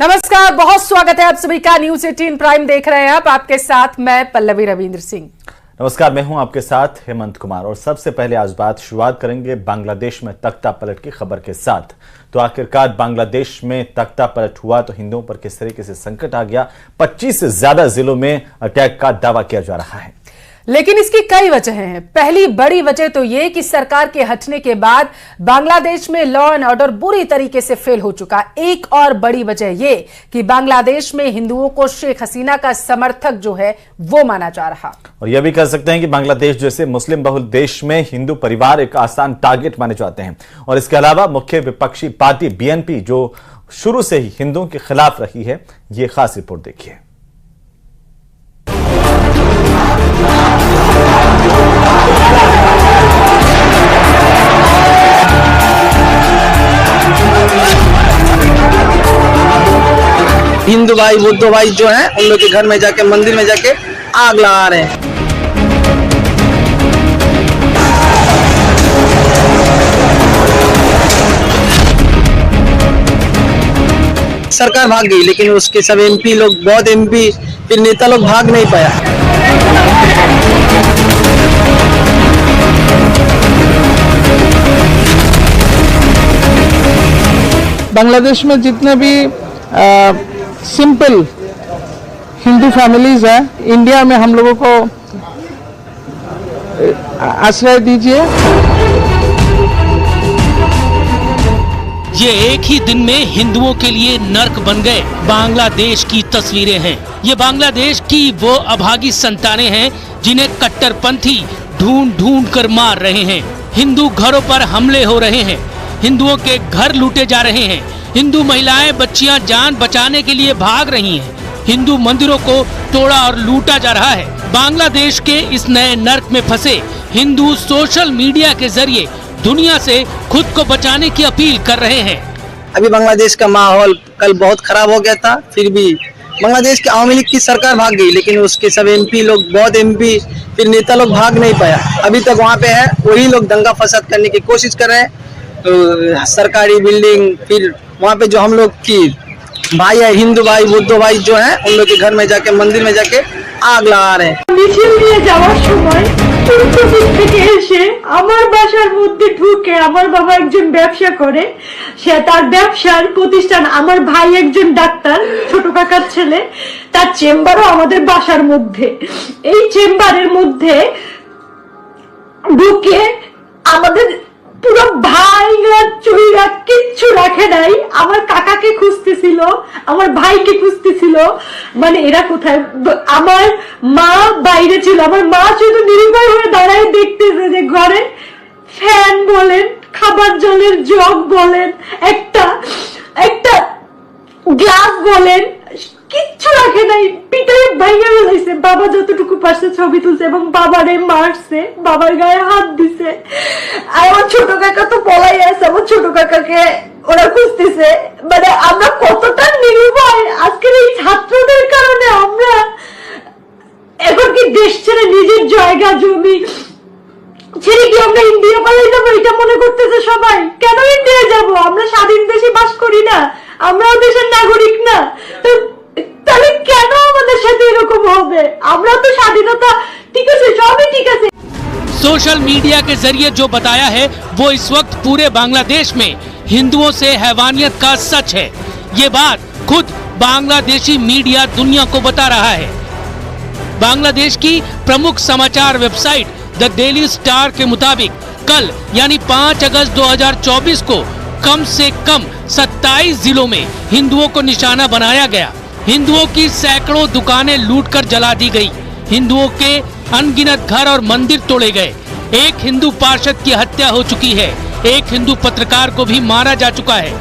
नमस्कार, बहुत स्वागत है आप सभी का। न्यूज 18 प्राइम देख रहे हैं आप, आपके साथ मैं पल्लवी रविंद्र सिंह। नमस्कार, मैं हूं आपके साथ हेमंत कुमार। और सबसे पहले आज शुरुआत करेंगे बांग्लादेश में तख्ता पलट की खबर के साथ। तो आखिरकार बांग्लादेश में तख्ता पलट हुआ तो हिंदुओं पर किस तरीके से संकट आ गया। 25 से ज्यादा जिलों में अटैक का दावा किया जा रहा है, लेकिन इसकी कई वजहें हैं। पहली बड़ी वजह तो यह कि सरकार के हटने के बाद बांग्लादेश में लॉ एंड ऑर्डर बुरी तरीके से फेल हो चुका। एक और बड़ी वजह यह कि बांग्लादेश में हिंदुओं को शेख हसीना का समर्थक जो है वो माना जा रहा। और यह भी कह सकते हैं कि बांग्लादेश जैसे मुस्लिम बहुल देश में हिंदू परिवार एक आसान टारगेट माने जाते हैं। और इसके अलावा मुख्य विपक्षी पार्टी बीएनपी जो शुरू से ही हिंदुओं के खिलाफ रही है, ये खास रिपोर्ट देखिए। हिंदू भाई बुद्ध भाई जो हैं उन लोग के घर में जाके मंदिर में जाके आग लगा रहे हैं। सरकार भाग गई, लेकिन उसके सब एमपी लोग, बहुत एमपी फिर नेता लोग भाग नहीं पाया। बांग्लादेश में जितने भी सिंपल हिंदू फैमिलीज हैं, इंडिया में हम लोगों को आश्रय दीजिए। ये एक ही दिन में हिंदुओं के लिए नर्क बन गए बांग्लादेश की तस्वीरें हैं। ये बांग्लादेश की वो अभागी संतानें हैं जिन्हें कट्टरपंथी ढूंढ ढूंढ कर मार रहे हैं। हिंदू घरों पर हमले हो रहे हैं, हिंदुओं के घर लूटे जा रहे हैं, हिंदू महिलाएं बच्चियां जान बचाने के लिए भाग रही हैं, हिंदू मंदिरों को तोड़ा और लूटा जा रहा है। बांग्लादेश के इस नए नर्क में फंसे हिंदू सोशल मीडिया के जरिए दुनिया से खुद को बचाने की अपील कर रहे हैं। अभी बांग्लादेश का माहौल कल बहुत खराब हो गया था, फिर भी बांग्लादेश की आवामी लीग की सरकार भाग गई, लेकिन उसके सब एमपी लोग, बहुत एमपी फिर नेता लोग भाग नहीं पाया। अभी तक वहाँ पे है, वही लोग दंगा फसाद करने की कोशिश कर रहे हैं। तो सरकारी बिल्डिंग, फिर वहाँ पे जो हम लोग की भाई है, हिंदू भाई बुद्ध भाई जो हैं उन लोग के घर में जाके मंदिर में जाके आग लगा रहे हैं। মিছিল নিয়ে যাওয়ার সময় পূর্ব দিক থেকে এসে আমার বাসার মধ্যে ঢুকে, আমার বাবা একজন ব্যবসা করে, সে তার ব্যবসার প্রতিষ্ঠান, আমার ভাই একজন ডাক্তার, ছোট কাকার ছেলে, তার চেম্বারও আমাদের বাসার মধ্যে। এই চেম্বারের মধ্যে ঢুকে আমাদের পুরো ভাইরা চুরিরা কিচ্ছু রাখে নাই। আমার কাকাকে খুঁজতেছিল, আমার ভাইকে খুঁজতেছিল, মানে এরা কোথায়। আমার মা বাইরে ছিল, আমার মা শুধু নির্ভর হয়ে দাঁড়ায় দেখতেছে যে ঘরে ফ্যান বলেন, খাবার জলের জগ বলেন, একটা গ্লাস বলেন, কিচ্ছু রাখে নাই। পিটারে ভাইয়া ফেলাইছে। বাবা যতটুকু পারছে ছবি তুলছে এবং বাবারে মারছে, বাবার গায়ে হাত দিছে। আর আমার ছোট কাকা তো পলাই আছে, আমার ছোট কাকাকে ওরা খুঁজতেছে। মানে আমরা কতটা নির্ভয় আজকের এই ছাত্রদের কারণে। আমরা এখন কি দেশ ছেড়ে নিজের জায়গা জমি ছেড়ে কি আমরা ইন্ডিয়া পালাই যাবো, এটা মনে করতেছে সবাই। কেন ইন্ডিয়া যাব? আমরা স্বাধীন দেশে বাস করি না? আমরাও দেশের নাগরিক না? তাহলে কেন আমাদের সাথে এরকম হবে? আমরা তো স্বাধীনতা, ঠিক আছে, সবই ঠিক আছে। सोशल मीडिया के जरिए जो बताया है वो इस वक्त पूरे बांग्लादेश में हिंदुओं से हैवानियत का सच है। ये बात खुद बांग्लादेशी मीडिया दुनिया को बता रहा है। बांग्लादेश की प्रमुख समाचार वेबसाइट द डेली स्टार के मुताबिक कल यानी 5 अगस्त 2024 को कम से कम 27 जिलों में हिंदुओं को निशाना बनाया गया। हिंदुओं की सैकड़ों दुकानें लूटकर जला दी गई, हिंदुओं के अनगिनत घर और मंदिर तोड़े गए, एक हिंदू पार्षद की हत्या हो चुकी है, एक हिंदू पत्रकार को भी मारा जा चुका है।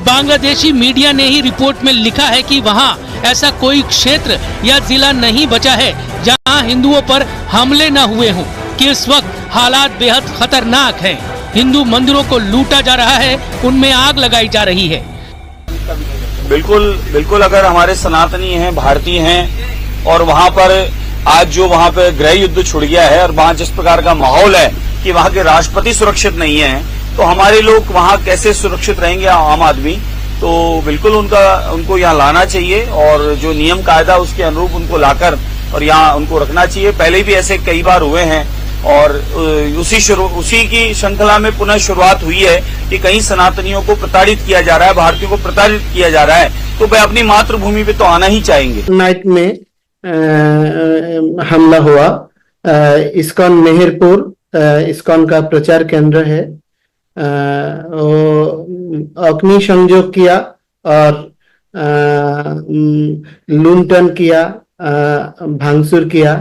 बांग्लादेशी मीडिया ने ही रिपोर्ट में लिखा है कि वहां ऐसा कोई क्षेत्र या जिला नहीं बचा है जहां हिंदुओं पर हमले न हुए हों, कि इस वक्त हालात बेहद खतरनाक हैं। हिंदू मंदिरों को लूटा जा रहा है, उनमें आग लगाई जा रही है। बिल्कुल अगर हमारे सनातनी हैं, भारतीय हैं और वहां पर आज जो वहां पे गृह युद्ध छुड़ गया है और वहां जिस प्रकार का माहौल है कि वहां के राष्ट्रपति सुरक्षित नहीं है, तो हमारे लोग वहां कैसे सुरक्षित रहेंगे आम आदमी। तो बिल्कुल उनको यहाँ लाना चाहिए और जो नियम कायदा उसके अनुरूप उनको लाकर और यहाँ उनको रखना चाहिए। पहले भी ऐसे कई बार हुए हैं और उसी की श्रृंखला में पुनः शुरुआत हुई है कि कई सनातनियों को प्रताड़ित किया जा रहा है, भारतीयों को प्रताड़ित किया जा रहा है, तो वे अपनी मातृभूमि पे तो आना ही चाहेंगे। नाइट में हमला हुआ, इस्कॉन मेहरपुर इस्कॉन का प्रचार केंद्र है, अग्नि संयोग किया और लूंटन किया, भांगचूर किया।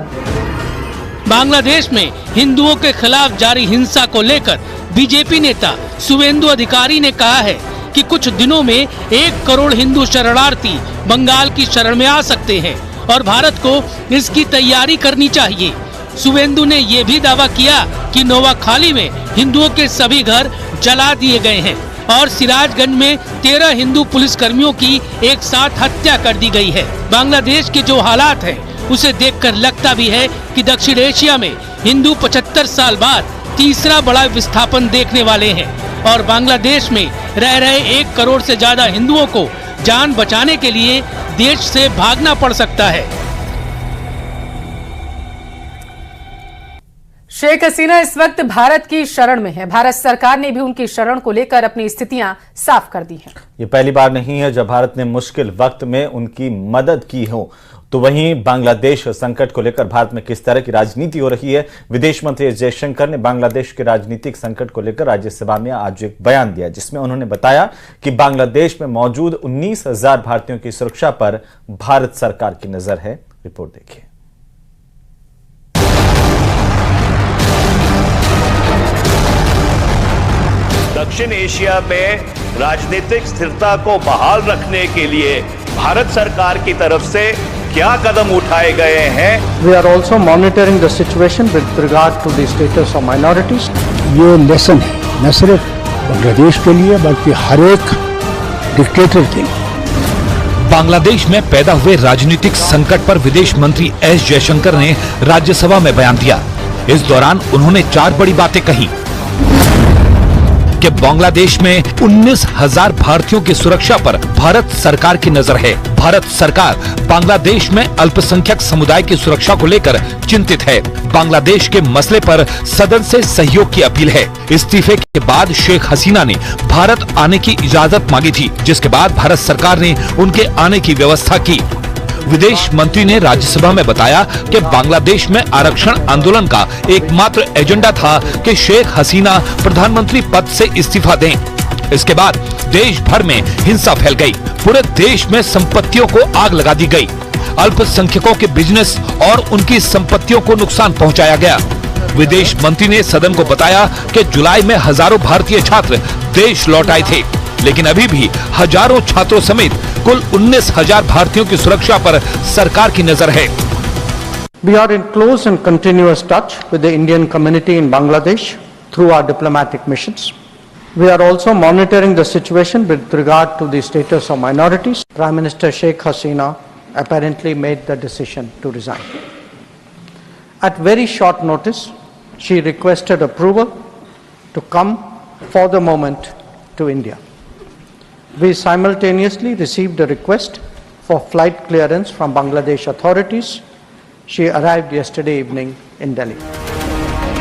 बांग्लादेश में हिंदुओं के खिलाफ जारी हिंसा को लेकर बीजेपी नेता शुवेंदु अधिकारी ने कहा है कि कुछ दिनों में 1 करोड़ हिंदू शरणार्थी बंगाल की शरण में आ सकते हैं और भारत को इसकी तैयारी करनी चाहिए। शुवेंदु ने ये भी दावा किया कि नोवाखाली में हिंदुओं के सभी घर जला दिए गए हैं और सिराजगंज में 13 हिंदू पुलिसकर्मियों की एक साथ हत्या कर दी गई है। बांग्लादेश के जो हालात हैं उसे देखकर लगता भी है कि दक्षिण एशिया में हिंदू 75 साल बाद तीसरा बड़ा विस्थापन देखने वाले हैं और बांग्लादेश में रह रहे 1 करोड़ से ज्यादा हिंदुओं को जान बचाने के लिए देश से भागना पड़ सकता है। शेख हसीना इस वक्त भारत की शरण में है। भारत सरकार ने भी उनकी शरण को लेकर अपनी स्थितियां साफ कर दी हैं। ये पहली बार नहीं है जब भारत ने मुश्किल वक्त में उनकी मदद की हो। तो वहीं बांग्लादेश संकट को लेकर भारत में किस तरह की राजनीति हो रही है, विदेश मंत्री एस जयशंकर ने बांग्लादेश के राजनीतिक संकट को लेकर राज्यसभा में आज एक बयान दिया, जिसमें उन्होंने बताया कि बांग्लादेश में मौजूद 19,000 भारतीयों की सुरक्षा पर भारत सरकार की नजर है। रिपोर्ट देखिए। दक्षिण एशिया में राजनीतिक स्थिरता को बहाल रखने के लिए भारत सरकार की तरफ से क्या कदम उठाए गए हैं? We are also monitoring the situation with regard to the status of minorities. ये लेसन है न सिर्फ बांग्लादेश के लिए बल्कि हर एक डिक्टेटर के लिए। बांग्लादेश में पैदा हुए राजनीतिक संकट पर विदेश मंत्री एस जयशंकर ने राज्यसभा में बयान दिया। इस दौरान उन्होंने 4 बड़ी बातें कही कि बांग्लादेश में 19,000 भारतीयों की सुरक्षा पर भारत सरकार की नजर है। भारत सरकार बांग्लादेश में अल्पसंख्यक समुदाय की सुरक्षा को लेकर चिंतित है। बांग्लादेश के मसले पर सदन से सहयोग की अपील है। इस्तीफे के बाद शेख हसीना ने भारत आने की इजाजत मांगी थी, जिसके बाद भारत सरकार ने उनके आने की व्यवस्था की। विदेश मंत्री ने राज्यसभा में बताया कि बांग्लादेश में आरक्षण आंदोलन का एकमात्र एजेंडा था कि शेख हसीना प्रधानमंत्री पद से इस्तीफा दें। इसके बाद देश भर में हिंसा फैल गई। पूरे देश में संपत्तियों को आग लगा दी गई। अल्पसंख्यकों के बिजनेस और उनकी संपत्तियों को नुकसान पहुंचाया गया। विदेश मंत्री ने सदन को बताया कि जुलाई में हजारों भारतीय छात्र देश लौट आए थे, लेकिन अभी भी हजारों छात्रों समेत कुल 19,000 भारतीयों की सुरक्षा पर सरकार की नजर है। We are in close and continuous touch with the Indian community in Bangladesh through our diplomatic missions. We are also monitoring the situation with regard to the status of minorities. Prime Minister Sheikh Hasina apparently made the decision to resign. At very short notice, she requested approval to come for the moment to India. We simultaneously received a request for flight clearance from Bangladesh authorities. She arrived yesterday evening in Delhi.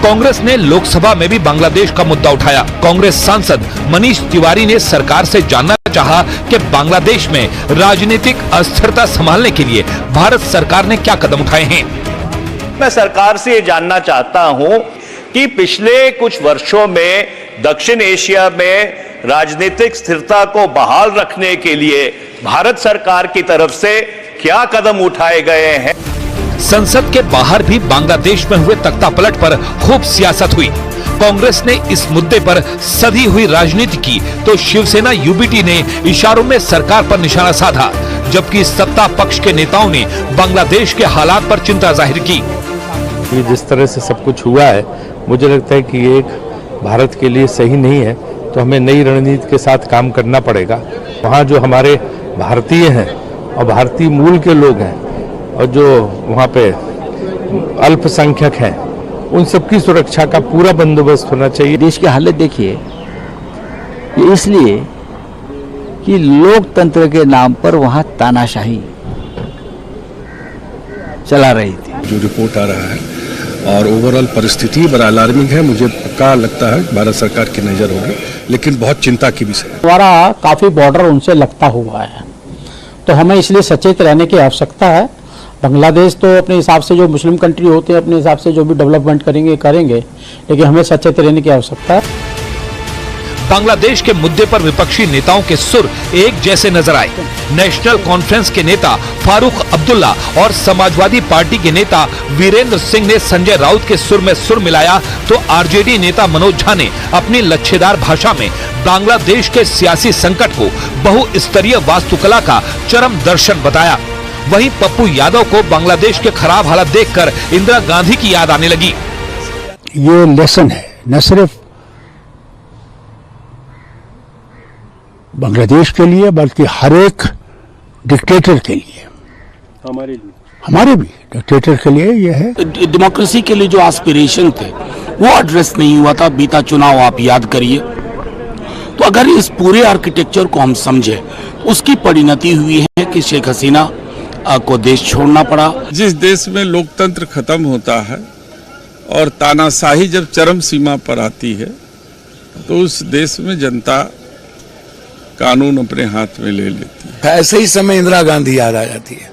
Congress ने लोकसभा में भी बांग्लादेश का मुद्दा उठाया। कांग्रेस सांसद मनीष तिवारी ने सरकार से जानना चाहा कि बांग्लादेश में राजनीतिक अस्थिरता संभालने के लिए भारत सरकार ने क्या कदम उठाए हैं। मैं सरकार से ये जानना चाहता हूं कि पिछले कुछ वर्षों में दक्षिण एशिया में राजनीतिक स्थिरता को बहाल रखने के लिए भारत सरकार की तरफ से क्या कदम उठाए गए हैं। संसद के बाहर भी बांग्लादेश में हुए तख्तापलट पर खूब सियासत हुई। कांग्रेस ने इस मुद्दे पर सधी हुई राजनीति की तो शिवसेना यूबीटी ने इशारों में सरकार पर निशाना साधा, जबकि सत्ता पक्ष के नेताओं ने बांग्लादेश के हालात पर चिंता जाहिर की। ये जिस तरह से सब कुछ हुआ है, मुझे लगता है कि ये एक भारत के लिए सही नहीं है, तो हमें नई रणनीति के साथ काम करना पड़ेगा। वहाँ जो हमारे भारतीय हैं और भारतीय मूल के लोग हैं और जो वहाँ पे अल्पसंख्यक हैं, उन सबकी सुरक्षा का पूरा बंदोबस्त होना चाहिए। देश की हालत देखिए, ये इसलिए कि कि लोकतंत्र के नाम पर वहां तानाशाही चला रही थी। जो रिपोर्ट आ रहा है और ओवरऑल परिस्थिति बड़ा अलार्मिंग है, मुझे पक्का लगता है भारत सरकार की नजर होगी, लेकिन बहुत चिंता की विषय है। हमारा काफी बॉर्डर उनसे लगता हुआ है, तो हमें इसलिए सचेत रहने की आवश्यकता है। बांग्लादेश तो अपने हिसाब से जो मुस्लिम कंट्री होते हैं अपने हिसाब से जो भी डेवलपमेंट करेंगे, लेकिन हमें सचेत रहने की आवश्यकता है। बांग्लादेश के मुद्दे पर विपक्षी नेताओं के सुर एक जैसे नजर आए। नेशनल कॉन्फ्रेंस के नेता फारूक अब्दुल्ला और समाजवादी पार्टी के नेता वीरेंद्र सिंह ने संजय राउत के सुर में सुर मिलाया, तो आरजेडी नेता मनोज झा ने अपनी लच्छेदार भाषा में बांग्लादेश के सियासी संकट को बहुस्तरीय वास्तुकला का चरम दर्शन बताया। वहीं पप्पू यादव को बांग्लादेश के खराब हालत देखकर इंदिरा गांधी की याद आने लगी। ये लेसन है न सिर्फ बांग्लादेश के लिए बल्कि हर एक डिक्टेटर के लिए, हमारे भी डिक्टेटर के लिए यह है। डेमोक्रेसी के लिए जो एस्पिरेशन थे वो एड्रेस नहीं हुआ था। बीता चुनाव आप याद करिए, तो अगर इस पूरे आर्किटेक्चर को हम समझे, उसकी परिणति हुई है कि शेख हसीना को देश छोड़ना पड़ा। जिस देश में लोकतंत्र खत्म होता है और तानाशाही जब चरम सीमा पर आती है, तो उस देश में जनता कानून अपने हाथ में ले लेती है। ऐसे ही समय इंदिरा गांधी याद आ जाती है,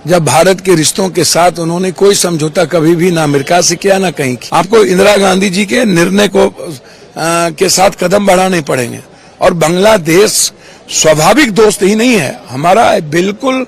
जब भारत के रिश्तों के साथ उन्होंने कोई समझौता कभी भी ना अमेरिका से किया ना कहीं किया। आपको इंदिरा गांधी जी के निर्णय को के साथ कदम बढ़ाने पड़ेंगे। और बांग्लादेश स्वाभाविक दोस्त ही नहीं है, हमारा बिल्कुल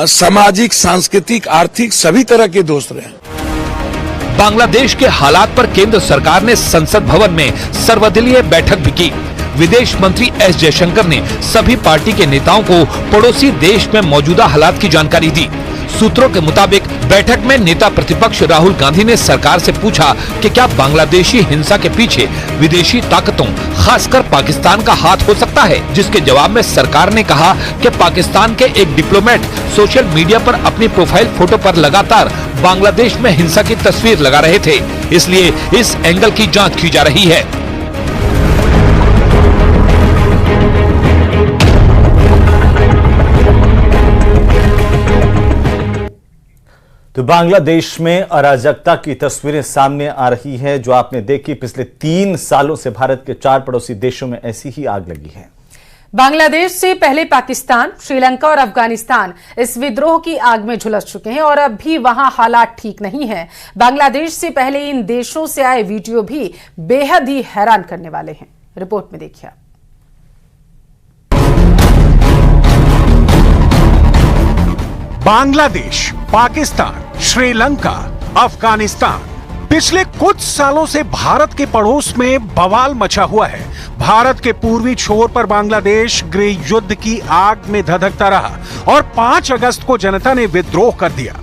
सामाजिक, सांस्कृतिक, आर्थिक सभी तरह के दोस्त रहे। बांग्लादेश के हालात पर केंद्र सरकार ने संसद भवन में सर्वदलीय बैठक भी की। विदेश मंत्री एस जयशंकर ने सभी पार्टी के नेताओं को पड़ोसी देश में मौजूदा हालात की जानकारी दी। सूत्रों के मुताबिक बैठक में नेता प्रतिपक्ष राहुल गांधी ने सरकार से पूछा कि क्या बांग्लादेशी हिंसा के पीछे विदेशी ताकतों, खासकर पाकिस्तान का हाथ हो सकता है, जिसके जवाब में सरकार ने कहा कि पाकिस्तान के एक डिप्लोमेट सोशल मीडिया पर अपनी प्रोफाइल फोटो पर लगातार बांग्लादेश में हिंसा की तस्वीर लगा रहे थे, इसलिए इस एंगल की जाँच की जा रही है। तो बांग्लादेश में अराजकता की तस्वीरें सामने आ रही है, जो आपने देखी। पिछले 3 सालों से भारत के 4 पड़ोसी देशों में ऐसी ही आग लगी है। बांग्लादेश से पहले पाकिस्तान, श्रीलंका और अफगानिस्तान इस विद्रोह की आग में झुलस चुके हैं और अब भी वहां हालात ठीक नहीं है। बांग्लादेश से पहले इन देशों से आए वीडियो भी बेहद ही हैरान करने वाले हैं। रिपोर्ट में देखिए। बांग्लादेश, पाकिस्तान, श्रीलंका, अफगानिस्तान पिछले कुछ सालों से भारत के पड़ोस में बवाल मचा हुआ है। भारत के पूर्वी छोर पर बांग्लादेश गृह युद्ध की आग में धधकता रहा और 5 अगस्त को जनता ने विद्रोह कर दिया।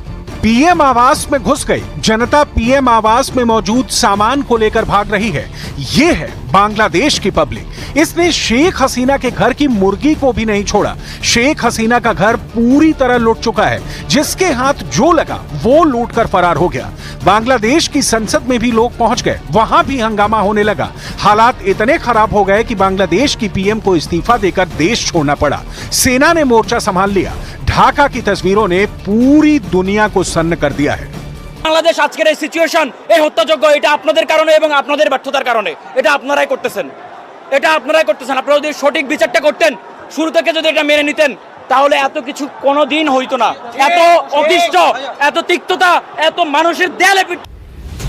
पीएम आवास में घुस गई जनता, पीएम आवास में मौजूद सामान को लेकर भाग रही है। ये है बांग्लादेश की पब्लिक। इसने शेख हसीना के घर की मुर्गी को भी नहीं छोड़ा। शेख हसीना का घर पूरी तरह लूट चुका है। जिसके हाथ जो लगा वो लूट कर फरार हो गया। बांग्लादेश की संसद में भी लोग पहुंच गए, वहां भी हंगामा होने लगा। हालात इतने खराब हो गए कि बांग्लादेश की पीएम को इस्तीफा देकर देश छोड़ना पड़ा। सेना ने मोर्चा संभाल लिया। ढाका की तस्वीरों ने पूरी दुनिया को सन्न कर दिया है। বাংলাদেশ আজকের এই সিচুয়েশন, এই হত্যাযজ্ঞ, এটা আপনাদের কারণে এবং আপনাদের ব্যর্থতার কারণে। এটা আপনারাই করতেছেন, আপনারা যদি সঠিক বিচারটা করতেন, শুরু থেকে যদি এটা মেনে নিতেন, তাহলে এত কিছু কোনোদিন হইতো না। এত অতিষ্ঠ, এত তিক্ততা, এত মানুষের দেয়ালে পিট।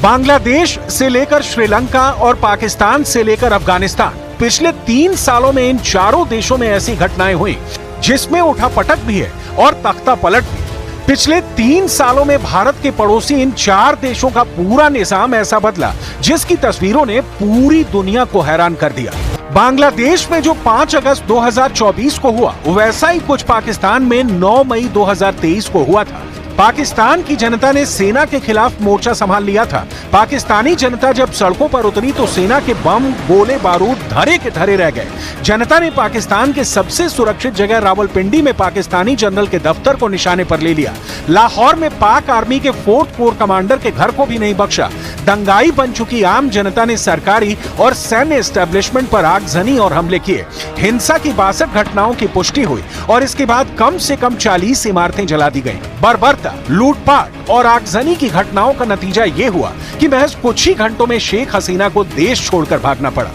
बांग्लादेश से लेकर श्रीलंका और पाकिस्तान से लेकर अफगानिस्तान, पिछले 3 सालों में इन चारों देशों में ऐसी घटनाएं हुई जिसमें उठापटक भी है और तख्ता पलट भी। पिछले 3 सालों में भारत के पड़ोसी इन 4 देशों का पूरा निजाम ऐसा बदला जिसकी तस्वीरों ने पूरी दुनिया को हैरान कर दिया। बांग्लादेश में जो 5 अगस्त 2024 को हुआ, वैसा ही कुछ पाकिस्तान में 9 मई 2023 को हुआ था। पाकिस्तान की जनता ने सेना के खिलाफ मोर्चा संभाल लिया था। पाकिस्तानी जनता जब सड़कों पर उतरी तो सेना के बम, गोले बारूद धरे के धरे रह गए। जनता ने पाकिस्तान के सबसे सुरक्षित जगह रावलपिंडी में पाकिस्तानी जनरल के दफ्तर को निशाने पर ले लिया। लाहौर में पाक आर्मी के 4th कोर कमांडर के घर को भी नहीं बख्शा। दंगाई बन चुकी आम जनता ने सरकारी और सैन्य एस्टेब्लिशमेंट पर आगजनी और हमले किए। हिंसा की 62 घटनाओं की पुष्टि हुई और इसके बाद कम से कम 40 इमारतें जला दी गईं। बर्बरता, लूटपाट और आगजनी की घटनाओं का नतीजा ये हुआ कि महज कुछ ही घंटों में शेख हसीना को देश छोड़कर भागना पड़ा।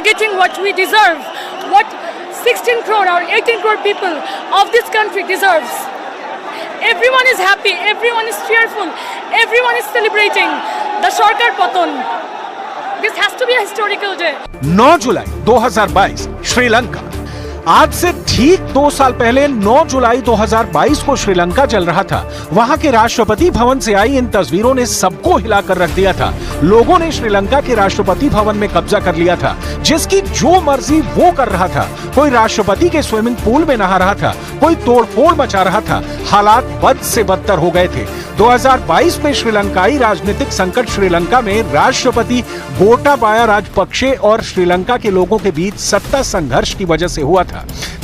Getting what we deserve, what 16 crore or 18 crore people of this country deserves. Everyone is happy, everyone is cheerful, everyone is celebrating the Sarkar Patan. This has to be a historical day. 9 जुलाई 2022 श्रीलंका। आज से ठीक 2 साल पहले 9 जुलाई 2022 को श्रीलंका चल रहा था। वहां के राष्ट्रपति भवन से आई इन तस्वीरों ने सबको हिलाकर रख दिया था। लोगों ने श्रीलंका के राष्ट्रपति भवन में कब्जा कर लिया था, जिसकी जो मर्जी वो कर रहा था। कोई राष्ट्रपति के स्विमिंग पूल में नहा रहा था, कोई तोड़फोड़ मचा रहा था। हालात बद से बदतर हो गए थे। 2022 में श्रीलंकाई राजनीतिक संकट श्रीलंका में राष्ट्रपति गोटाबाया राजपक्षे और श्रीलंका के लोगों के बीच सत्ता संघर्ष की वजह से हुआ था।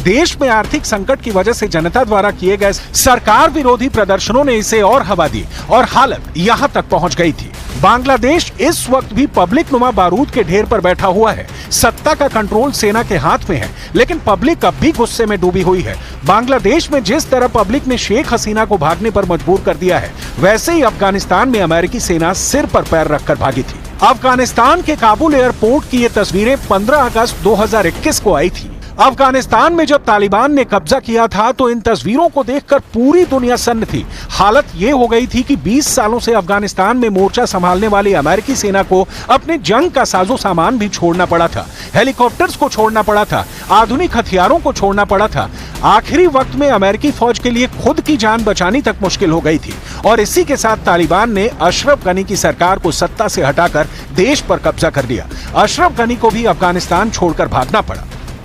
देश में आर्थिक संकट की वजह से जनता द्वारा किए गए सरकार विरोधी प्रदर्शनों ने इसे और हवा दी और हालत यहां तक पहुंच गई थी। बांग्लादेश इस वक्त भी पब्लिक नुमा बारूद के ढेर पर बैठा हुआ है। सत्ता का कंट्रोल सेना के हाथ में है, लेकिन पब्लिक अब भी गुस्से में डूबी हुई है। बांग्लादेश में जिस तरह पब्लिक ने शेख हसीना को भागने पर मजबूर कर दिया है, वैसे ही अफगानिस्तान में अमेरिकी सेना सिर पर पैर रखकर भागी थी। अफगानिस्तान के काबुल एयरपोर्ट की ये तस्वीरें 15 अगस्त 2021 को आई थी। अफगानिस्तान में जब तालिबान ने कब्जा किया था तो इन तस्वीरों को देखकर पूरी दुनिया सन्न थी। हालत ये हो गई थी कि 20 सालों से अफगानिस्तान में मोर्चा संभालने वाली अमेरिकी सेना को अपने जंग का साजो सामान भी छोड़ना पड़ा था। हेलीकॉप्टर्स को छोड़ना पड़ा था, आधुनिक हथियारों को छोड़ना पड़ा था। आखिरी वक्त में अमेरिकी फौज के लिए खुद की जान बचानी तक मुश्किल हो गई थी और इसी के साथ तालिबान ने अशरफ गनी की सरकार को सत्ता से हटाकर देश पर कब्जा कर लिया। अशरफ गनी को भी अफगानिस्तान छोड़कर भागना पड़ा।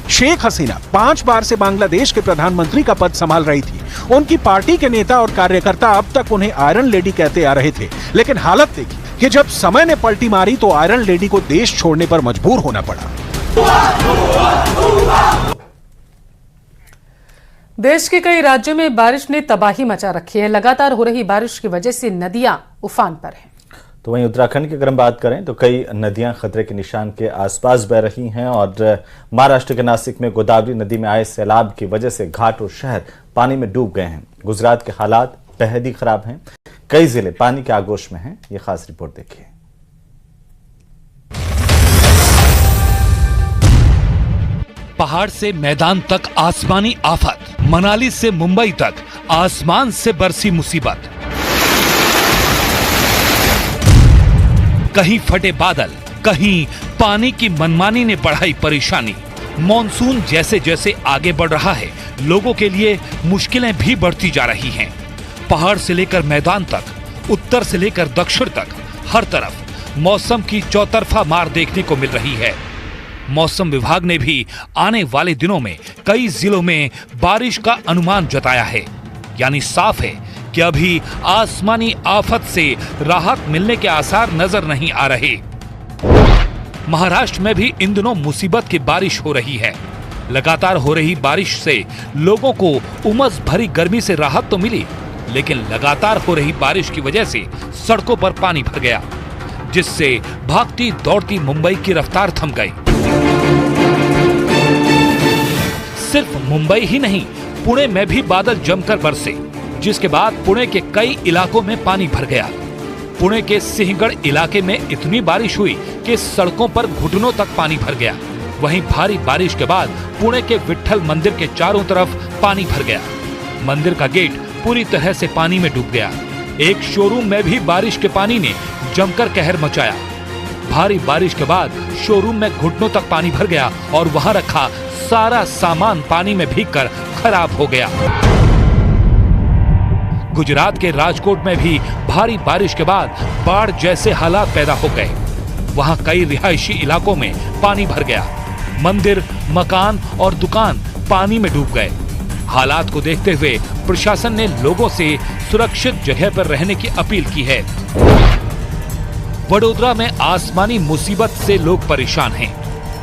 शेख हसीना 5 बार से बांग्लादेश के प्रधानमंत्री का पद संभाल रही थी। उनकी पार्टी के नेता और कार्यकर्ता अब तक उन्हें आयरन लेडी कहते आ रहे थे, लेकिन हालत देखी कि जब समय ने पलटी मारी तो आयरन लेडी को देश छोड़ने पर मजबूर होना पड़ा। देश के कई राज्यों में बारिश ने तबाही मचा रखी है। लगातार हो रही बारिश की वजह से नदियां उफान पर हैं। तो वहीं उत्तराखंड की अगर हम बात करें तो कई नदियां खतरे के निशान के आसपास बह रही हैं और महाराष्ट्र के नासिक में गोदावरी नदी में आए सैलाब की वजह से घाट और शहर पानी में डूब गए हैं। गुजरात के हालात बेहद ही खराब हैं, कई जिले पानी के आगोश में हैं। ये खास रिपोर्ट देखिए। पहाड़ से मैदान तक आसमानी आफत, मनाली से मुंबई तक आसमान से बरसी मुसीबत। कहीं फटे बादल, कहीं पानी की मनमानी ने बढ़ाई परेशानी। मॉनसून जैसे जैसे आगे बढ़ रहा है, लोगों के लिए मुश्किलें भी बढ़ती जा रही हैं। पहाड़ से लेकर मैदान तक, उत्तर से लेकर दक्षिण तक, हर तरफ मौसम की चौतरफा मार देखने को मिल रही है। मौसम विभाग ने भी आने वाले दिनों में कई जिलों में बारिश का अनुमान जताया है। यानी साफ है कि अभी आसमानी आफत से राहत मिलने के आसार नजर नहीं आ रहे। महाराष्ट्र में भी इन दिनों मुसीबत की बारिश हो रही है। लगातार हो रही बारिश से लोगों को उमस भरी गर्मी से राहत तो मिली, लेकिन लगातार हो रही बारिश की वजह से सड़कों पर पानी भर गया, जिससे भागती दौड़ती मुंबई की रफ्तार थम गई। सिर्फ मुंबई ही नहीं, पुणे में भी बादल जमकर बरसे, जिसके बाद पुणे के कई इलाकों में पानी भर गया। पुणे के सिंहगढ़ इलाके में इतनी बारिश हुई कि सड़कों पर घुटनों तक पानी भर गया। वहीं भारी बारिश के बाद पुणे के विट्ठल मंदिर के चारों तरफ पानी भर गया। मंदिर का गेट पूरी तरह से पानी में डूब गया। एक शोरूम में भी बारिश के पानी ने जमकर कहर मचाया। भारी बारिश के बाद शोरूम में घुटनों तक पानी भर गया और वहां रखा सारा सामान पानी में भीगकर खराब हो गया। गुजरात के राजकोट में भी भारी बारिश के बाद बाढ़ जैसे हालात पैदा हो गए। वहां कई रिहायशी इलाकों में पानी भर गया। मंदिर, मकान और दुकान पानी में डूब गए। हालात को देखते हुए प्रशासन ने लोगों से सुरक्षित जगह पर रहने की अपील की है। वडोदरा में आसमानी मुसीबत से लोग परेशान हैं।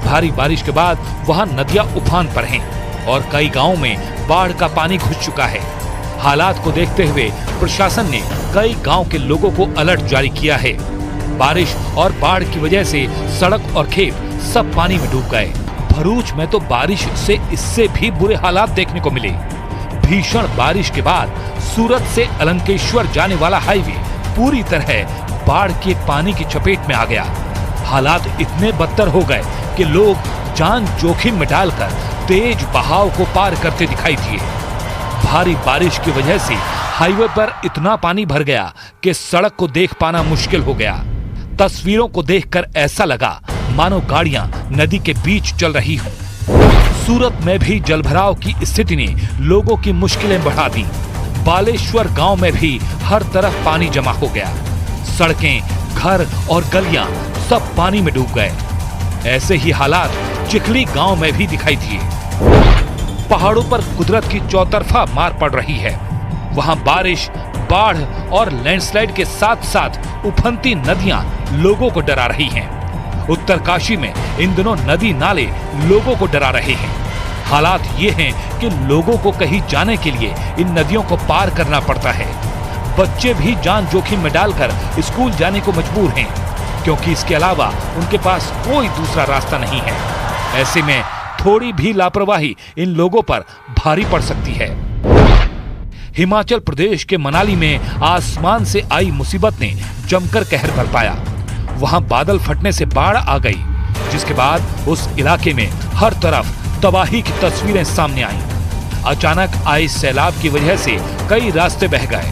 भारी बारिश के बाद वहां नदियां उफान पर हैं और कई गांवों में बाढ़ का पानी घुस चुका है। हालात को देखते हुए प्रशासन ने कई गांव के लोगों को अलर्ट जारी किया है। बारिश और बाढ़ की वजह से सड़क और खेत सब पानी में डूब गए। भरूच में तो बारिश से इससे भी बुरे हालात देखने को मिले। भीषण बारिश के बाद सूरत से अलंकेश्वर जाने वाला हाईवे पूरी तरह बाढ़ के पानी की चपेट में आ गया। हालात इतने बदतर हो गए कि लोग जान जोखिम में डालकर तेज बहाव को पार करते दिखाई दिए। भारी बारिश की वजह से हाईवे पर इतना पानी भर गया कि सड़क को देख पाना मुश्किल हो गया। तस्वीरों को देखकर ऐसा लगा मानो गाड़ियां नदी के बीच चल रही हों। सूरत में भी जलभराव की स्थिति ने लोगों की मुश्किलें बढ़ा दी। बालेश्वर गांव में भी हर तरफ पानी जमा हो गया। सड़कें, घर और गलियां सब पानी में डूब गए। ऐसे ही हालात चिखली गांव में भी दिखाई दिए। पहाड़ों पर कुदरत की चौतरफा मार पड़ रही है। वहां बारिश, बाढ़ और लैंडस्लाइड के साथ साथ उफनती नदियां लोगों को डरा रही हैं। उत्तरकाशी में इन दिनों नदी नाले लोगों को डरा रहे हैं। हालात ये हैं कि लोगों को कहीं जाने के लिए इन नदियों को पार करना पड़ता है। बच्चे भी जान जोखिम में डालकर स्कूल जाने को मजबूर हैं, क्योंकि इसके अलावा उनके पास कोई दूसरा रास्ता नहीं है। ऐसे में थोड़ी भी लापरवाही इन लोगों पर भारी पड़ सकती है। हिमाचल प्रदेश के मनाली में आसमान से आई मुसीबत ने जमकर कहर बरपाया। वहां बादल फटने से बाढ़ आ गई, जिसके बाद उस इलाके में हर तरफ तबाही की तस्वीरें सामने आईं। अचानक आए सैलाब की वजह से कई रास्ते बह गए,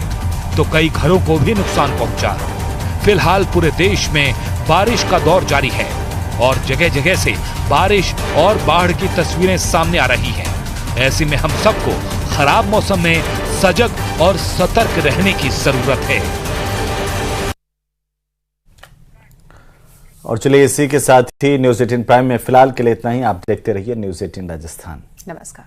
तो कई घरों को भी नुकसान पहुंचा। फिलहाल पूरे देश में बारिश का दौर जारी है और जगह जगह से बारिश और बाढ़ की तस्वीरें सामने आ रही हैं। ऐसे में हम सबको खराब मौसम में सजग और सतर्क रहने की जरूरत है। और चलिए इसी के साथ ही न्यूज़ 18 प्राइम में फिलहाल के लिए इतना ही। आप देखते रहिए न्यूज़ 18 राजस्थान। नमस्कार।